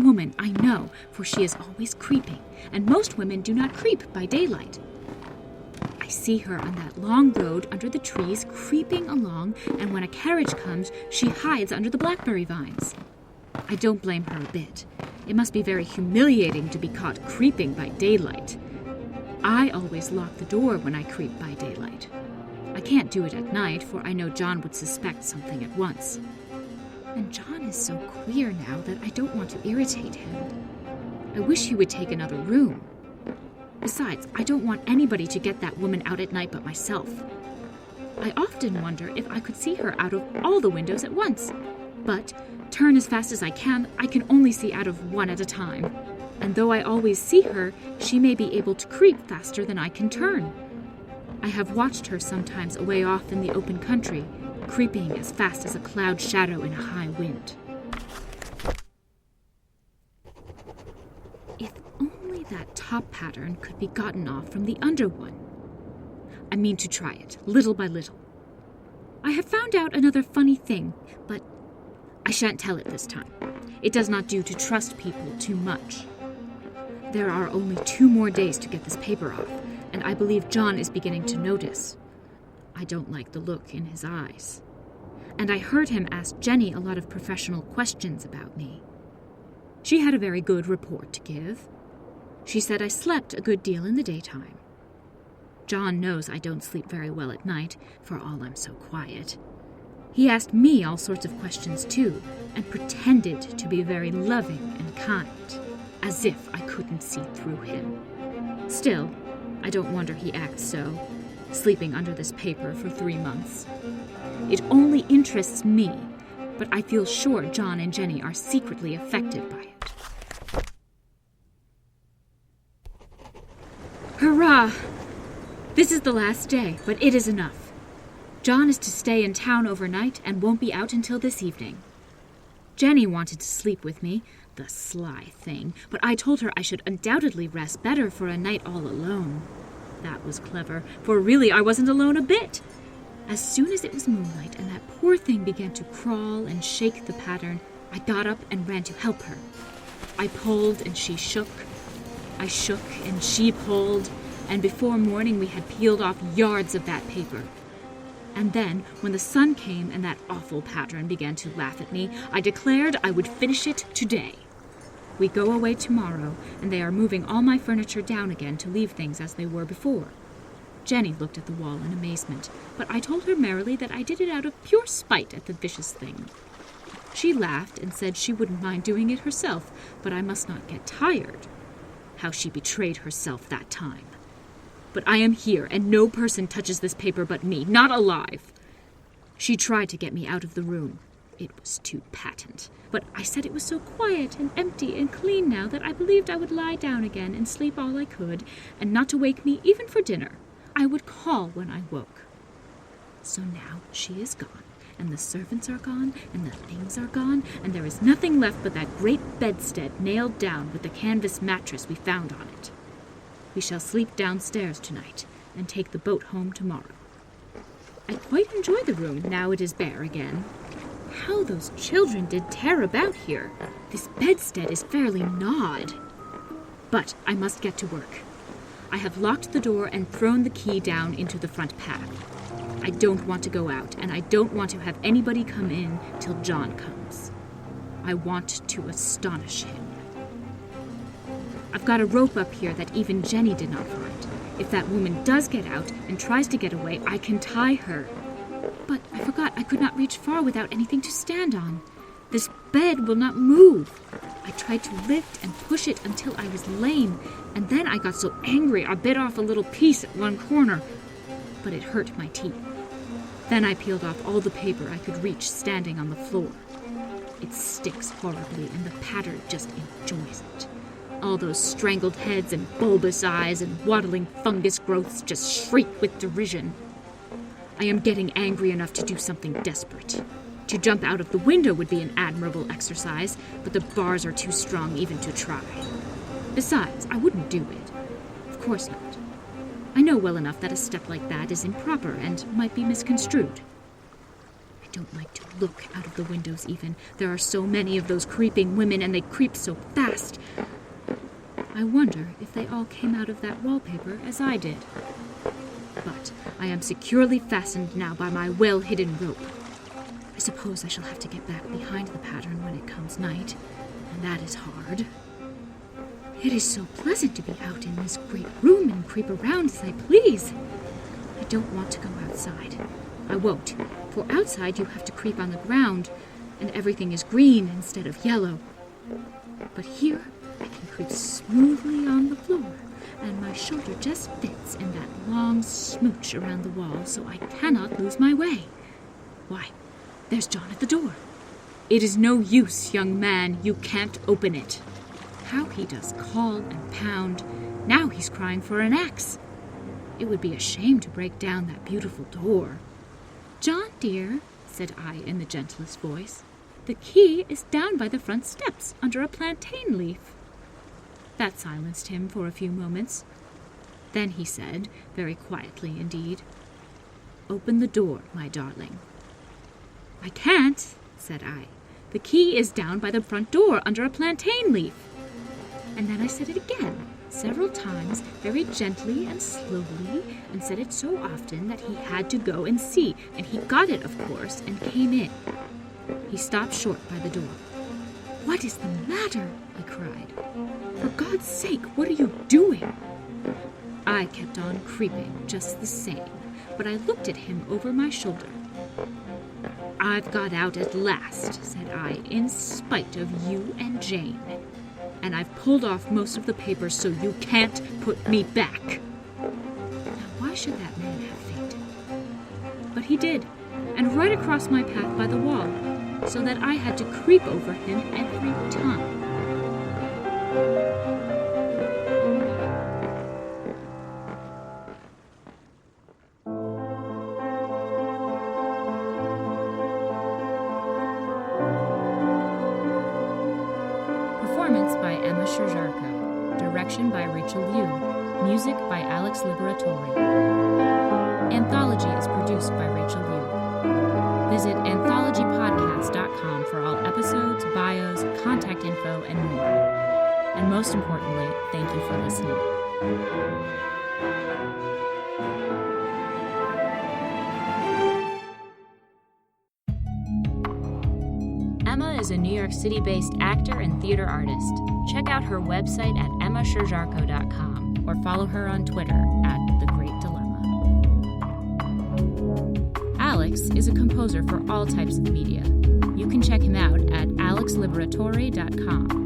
certain woman I know, for she is always creeping, and most women do not creep by daylight. I see her on that long road under the trees creeping along, and when a carriage comes, she hides under the blackberry vines. I don't blame her a bit. It must be very humiliating to be caught creeping by daylight. I always lock the door when I creep by daylight. I can't do it at night, for I know John would suspect something at once. And John is so queer now that I don't want to irritate him. I wish he would take another room. Besides, I don't want anybody to get that woman out at night but myself. I often wonder if I could see her out of all the windows at once. But, turn as fast as I can only see out of one at a time. And though I always see her, she may be able to creep faster than I can turn. I have watched her sometimes away off in the open country, creeping as fast as a cloud shadow in a high wind. If only that top pattern could be gotten off from the under one. I mean to try it, little by little. I have found out another funny thing, but I shan't tell it this time. It does not do to trust people too much. There are only 2 more days to get this paper off, and I believe John is beginning to notice. I don't like the look in his eyes. And I heard him ask Jenny a lot of professional questions about me. She had a very good report to give. She said I slept a good deal in the daytime. John knows I don't sleep very well at night, for all I'm so quiet. He asked me all sorts of questions too, and pretended to be very loving and kind, as if I couldn't see through him. Still, I don't wonder he acts so, sleeping under this paper for 3 months. It only interests me, but I feel sure John and Jenny are secretly affected by it. Hurrah! This is the last day, but it is enough. John is to stay in town overnight and won't be out until this evening. Jenny wanted to sleep with me, the sly thing, but I told her I should undoubtedly rest better for a night all alone. That was clever, for really I wasn't alone a bit. As soon as it was moonlight and that poor thing began to crawl and shake the pattern, I got up and ran to help her. I pulled and she shook. I shook and she pulled, and before morning we had peeled off yards of that paper. And then, when the sun came and that awful pattern began to laugh at me, I declared I would finish it today. We go away tomorrow, and they are moving all my furniture down again to leave things as they were before. Jenny looked at the wall in amazement, but I told her merrily that I did it out of pure spite at the vicious thing. She laughed and said she wouldn't mind doing it herself, but I must not get tired. How she betrayed herself that time. But I am here, and no person touches this paper but me, not alive. She tried to get me out of the room. It was too patent. But I said it was so quiet and empty and clean now that I believed I would lie down again and sleep all I could, and not to wake me even for dinner. I would call when I woke. So now she is gone, and the servants are gone, and the things are gone, and there is nothing left but that great bedstead nailed down with the canvas mattress we found on it. We shall sleep downstairs tonight, and take the boat home tomorrow. I quite enjoy the room, now it is bare again. How those children did tear about here! This bedstead is fairly gnawed. But I must get to work. I have locked the door and thrown the key down into the front path. I don't want to go out, and I don't want to have anybody come in till John comes. I want to astonish him. I've got a rope up here that even Jenny did not find. If that woman does get out and tries to get away, I can tie her. But I forgot I could not reach far without anything to stand on. This bed will not move. I tried to lift and push it until I was lame, and then I got so angry I bit off a little piece at one corner. But it hurt my teeth. Then I peeled off all the paper I could reach standing on the floor. It sticks horribly, and the pattern just enjoys it. All those strangled heads and bulbous eyes and waddling fungus growths just shriek with derision. I am getting angry enough to do something desperate. To jump out of the window would be an admirable exercise, but the bars are too strong even to try. Besides, I wouldn't do it. Of course not. I know well enough that a step like that is improper and might be misconstrued. I don't like to look out of the windows even. There are so many of those creeping women, and they creep so fast. I wonder if they all came out of that wallpaper as I did. But I am securely fastened now by my well-hidden rope. I suppose I shall have to get back behind the pattern when it comes night, and that is hard. It is so pleasant to be out in this great room and creep around as I please. I don't want to go outside. I won't, for outside you have to creep on the ground, and everything is green instead of yellow. But here I can creep smoothly on the floor, and my shoulder just fits in that long smooch around the wall, so I cannot lose my way. Why, there's John at the door. It is no use, young man, you can't open it. How he does call and pound. Now he's crying for an axe. It would be a shame to break down that beautiful door. John, dear, said I in the gentlest voice, the key is down by the front steps under a plantain leaf. That silenced him for a few moments. Then he said, very quietly indeed, Open the door, my darling. I can't, said I. The key is down by the front door under a plantain leaf. And then I said it again, several times, very gently and slowly, and said it so often that he had to go and see, and he got it, of course, and came in. He stopped short by the door. What is the matter? He cried. For God's sake, what are you doing? I kept on creeping just the same, but I looked at him over my shoulder. I've got out at last, said I, in spite of you and Jane. And I've pulled off most of the papers so you can't put me back. Now, why should that man have fainted? But he did, and right across my path by the wall, so that I had to creep over him every time. Performance by Emma Sherjarko. Direction by Rachel Liu. Music by Alex Liberatori. Anthology is produced by Rachel Liu. Visit anthologypodcast.com for all episodes, bios, contact info, and more. And most importantly, thank you for listening. Emma is a New York City-based actor and theater artist. Check out her website at emmasherjarko.com or follow her on Twitter at The Great Dilemma. Alex is a composer for all types of media. You can check him out at alexliberatori.com.